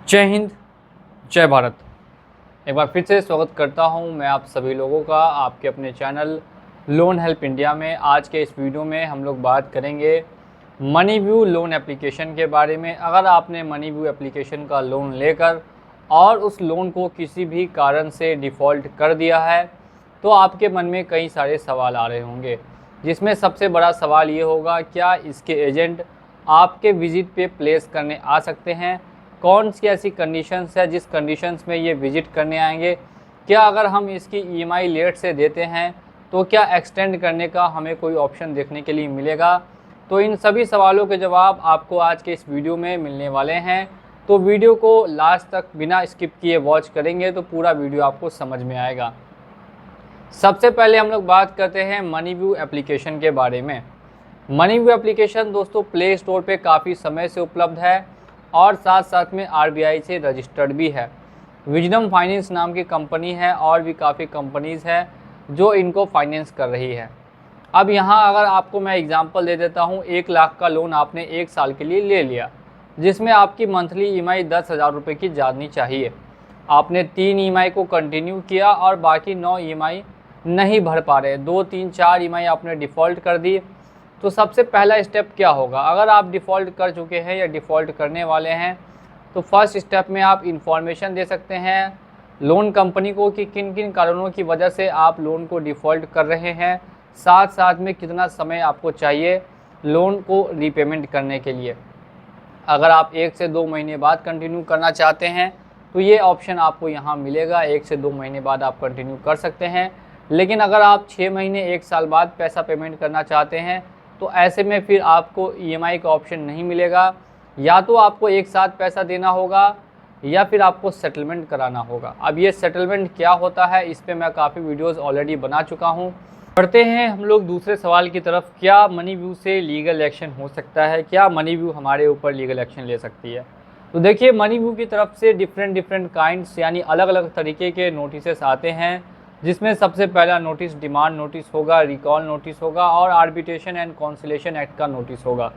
जय हिंद, जय भारत। एक बार फिर से स्वागत करता हूं मैं आप सभी लोगों का आपके अपने चैनल लोन हेल्प इंडिया में। आज के इस वीडियो में हम लोग बात करेंगे मनी व्यू लोन एप्लीकेशन के बारे में। अगर आपने मनी व्यू एप्लीकेशन का लोन लेकर और उस लोन को किसी भी कारण से डिफ़ॉल्ट कर दिया है तो आपके मन में कई सारे सवाल आ रहे होंगे, जिसमें सबसे बड़ा सवाल ये होगा, क्या इसके एजेंट आपके विज़िट पे प्लेस करने आ सकते हैं? कौन सी ऐसी कंडीशंस है जिस कंडीशंस में ये विज़िट करने आएंगे? क्या अगर हम इसकी ईएमआई लेट से देते हैं तो क्या एक्सटेंड करने का हमें कोई ऑप्शन देखने के लिए मिलेगा? तो इन सभी सवालों के जवाब आपको आज के इस वीडियो में मिलने वाले हैं। तो वीडियो को लास्ट तक बिना स्किप किए वॉच करेंगे तो पूरा वीडियो आपको समझ में आएगा। सबसे पहले हम लोग बात करते हैं मनी व्यू एप्लीकेशन के बारे में। मनी व्यू एप्लीकेशन दोस्तों प्ले स्टोर पे काफ़ी समय से उपलब्ध है और साथ साथ में आरबीआई से रजिस्टर्ड भी है। विजडम फाइनेंस नाम की कंपनी है और भी काफ़ी कंपनीज़ हैं जो इनको फाइनेंस कर रही है। अब यहाँ अगर आपको मैं एग्जांपल दे देता हूँ, 1 लाख का लोन आपने 1 साल के लिए ले लिया, जिसमें आपकी मंथली ईएमआई 10,000 रुपये की जानी चाहिए। आपने 3 ईएमआई को कंटिन्यू किया और बाकी 9 ईएमआई नहीं भर पा रहे, 2, 3, 4 ईएमआई आपने डिफ़ॉल्ट कर दी। तो सबसे पहला स्टेप क्या होगा? अगर आप डिफ़ॉल्ट कर चुके हैं या डिफ़ॉल्ट करने वाले हैं तो फर्स्ट स्टेप में आप इन्फॉर्मेशन दे सकते हैं लोन कंपनी को कि किन किन कारणों की वजह से आप लोन को डिफ़ॉल्ट कर रहे हैं, साथ साथ में कितना समय आपको चाहिए लोन को रीपेमेंट करने के लिए। अगर आप 1 से 2 महीने बाद कंटिन्यू करना चाहते हैं तो ये ऑप्शन आपको यहाँ मिलेगा, 1 से 2 महीने बाद आप कंटिन्यू कर सकते हैं। लेकिन अगर आप 6 महीने 1 साल बाद पैसा पेमेंट करना चाहते हैं तो ऐसे में फिर आपको ईएमआई का ऑप्शन नहीं मिलेगा। या तो आपको एक साथ पैसा देना होगा या फिर आपको सेटलमेंट कराना होगा। अब ये सेटलमेंट क्या होता है, इस पे मैं काफ़ी वीडियोस ऑलरेडी बना चुका हूँ। बढ़ते हैं हम लोग दूसरे सवाल की तरफ। क्या मनी व्यू से लीगल एक्शन हो सकता है? क्या मनी व्यू हमारे ऊपर लीगल एक्शन ले सकती है? तो देखिए, मनी व्यू की तरफ से डिफरेंट काइंड्स यानी अलग अलग तरीके के नोटिस आते हैं, जिसमें सबसे पहला नोटिस डिमांड नोटिस होगा, रिकॉल नोटिस होगा और आर्बिट्रेशन एंड कॉन्सिलेशन एक्ट का नोटिस होगा।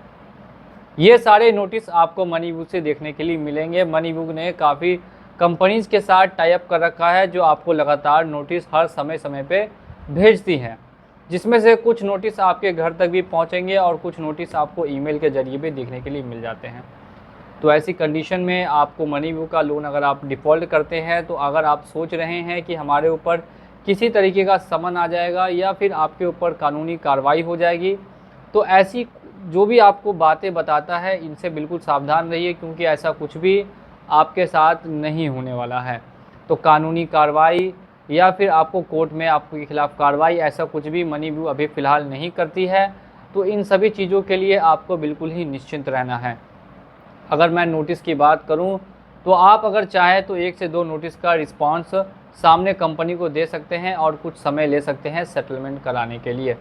ये सारे नोटिस आपको मनी व्यू से देखने के लिए मिलेंगे। मनी व्यू ने काफ़ी कंपनीज़ के साथ टाई अप कर रखा है जो आपको लगातार नोटिस हर समय पे भेजती हैं, जिसमें से कुछ नोटिस आपके घर तक भी पहुंचेंगे और कुछ नोटिस आपको ईमेल के जरिए भी देखने के लिए मिल जाते हैं। तो ऐसी कंडीशन में आपको मनी व्यू का लोन अगर आप डिफ़ॉल्ट करते हैं, तो अगर आप सोच रहे हैं कि हमारे ऊपर किसी तरीके का समन आ जाएगा या फिर आपके ऊपर कानूनी कार्रवाई हो जाएगी, तो ऐसी जो भी आपको बातें बताता है इनसे बिल्कुल सावधान रहिए, क्योंकि ऐसा कुछ भी आपके साथ नहीं होने वाला है। तो कानूनी कार्रवाई या फिर आपको कोर्ट में आपके खिलाफ़ कार्रवाई, ऐसा कुछ भी मनी व्यू अभी फ़िलहाल नहीं करती है। तो इन सभी चीज़ों के लिए आपको बिल्कुल ही निश्चिंत रहना है। अगर मैं नोटिस की बात करूं तो आप अगर चाहें तो 1 से 2 नोटिस का रिस्पांस सामने कंपनी को दे सकते हैं और कुछ समय ले सकते हैं सेटलमेंट कराने के लिए।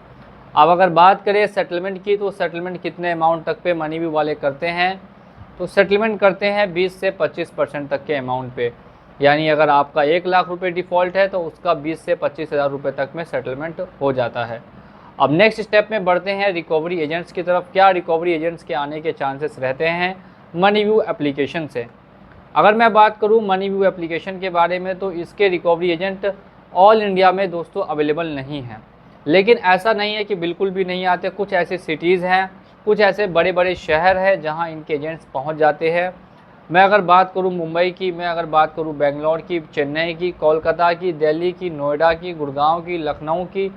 अब अगर बात करें सेटलमेंट की, तो सेटलमेंट कितने अमाउंट तक पे मनी व्यू वाले करते हैं? तो सेटलमेंट करते हैं 20 से 25% तक के अमाउंट पे। यानी अगर आपका 1 लाख रुपये डिफ़ॉल्ट है तो उसका 20 से 25,000 रुपये तक में सेटलमेंट हो जाता है। अब नेक्स्ट स्टेप में बढ़ते हैं रिकवरी एजेंट्स की तरफ। क्या रिकवरी एजेंट्स के आने के चांसेस रहते हैं मनी व्यू एप्लीकेशन से? अगर मैं बात करूं मनी व्यू एप्लीकेशन के बारे में, तो इसके रिकवरी एजेंट ऑल इंडिया में दोस्तों अवेलेबल नहीं हैं। लेकिन ऐसा नहीं है कि बिल्कुल भी नहीं आते। कुछ ऐसे सिटीज़ हैं, कुछ ऐसे बड़े बड़े शहर हैं जहां इनके एजेंट्स पहुंच जाते हैं। मैं अगर बात करूं मुंबई की, मैं अगर बात करूं बेंगलोर की, चेन्नई की, कोलकाता की, दिल्ली की, नोएडा की, गुड़गांव की, लखनऊ की,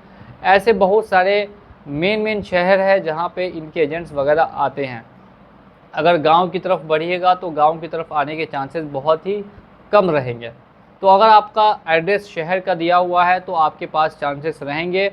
ऐसे बहुत सारे मेन शहर है जहाँ पे इनके एजेंट्स वगैरह आते हैं। अगर गांव की तरफ बढ़िएगा तो गांव की तरफ आने के चांसेस बहुत ही कम रहेंगे। तो अगर आपका एड्रेस शहर का दिया हुआ है तो आपके पास चांसेस रहेंगे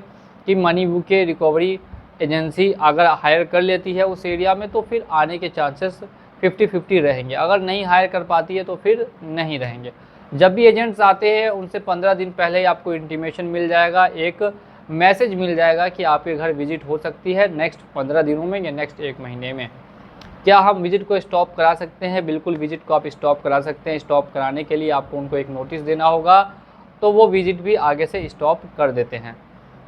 कि मनी व्यू के रिकवरी एजेंसी अगर हायर कर लेती है उस एरिया में तो फिर आने के चांसेस 50-50 रहेंगे। अगर नहीं हायर कर पाती है तो फिर नहीं रहेंगे। जब भी एजेंट्स आते हैं उनसे 15 दिन पहले ही आपको इंटीमेशन मिल जाएगा, एक मैसेज मिल जाएगा कि आपके घर विजिट हो सकती है नेक्स्ट 15 दिनों में या नेक्स्ट 1 महीने में। क्या हम विजिट को स्टॉप करा सकते हैं? बिल्कुल, विजिट को आप स्टॉप करा सकते हैं। स्टॉप कराने के लिए आपको उनको एक नोटिस देना होगा, तो वो विजिट भी आगे से स्टॉप कर देते हैं।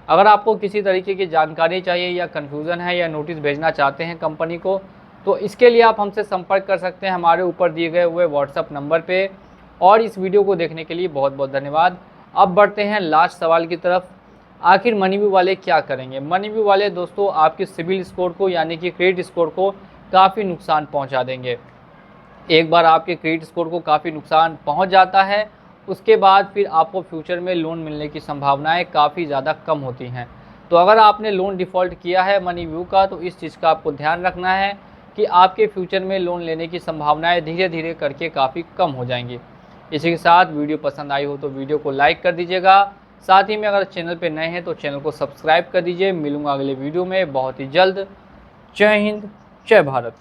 अगर आपको किसी तरीके की जानकारी चाहिए या कन्फ्यूज़न है या नोटिस भेजना चाहते हैं कंपनी को, तो इसके लिए आप हमसे संपर्क कर सकते हैं हमारे ऊपर दिए गए हुए व्हाट्सअप नंबर पे। और इस वीडियो को देखने के लिए बहुत बहुत धन्यवाद। अब बढ़ते हैं लास्ट सवाल की तरफ। आखिर मनी व्यू वाले क्या करेंगे? मनी व्यू वाले दोस्तों आपके सिबिल स्कोर को यानी कि क्रेडिट स्कोर को काफ़ी नुकसान पहुंचा देंगे। एक बार आपके क्रेडिट स्कोर को काफ़ी नुकसान पहुंच जाता है, उसके बाद फिर आपको फ्यूचर में लोन मिलने की संभावनाएं काफ़ी ज़्यादा कम होती हैं। तो अगर आपने लोन डिफ़ॉल्ट किया है मनी व्यू का, तो इस चीज़ का आपको ध्यान रखना है कि आपके फ्यूचर में लोन लेने की संभावनाएं धीरे धीरे करके काफ़ी कम हो जाएंगी। इसी के साथ वीडियो पसंद आई हो तो वीडियो को लाइक कर दीजिएगा। साथ ही में अगर चैनल पर नए हैं तो चैनल को सब्सक्राइब कर दीजिए। मिलूंगा अगले वीडियो में बहुत ही जल्द। जय हिंद, जय भारत।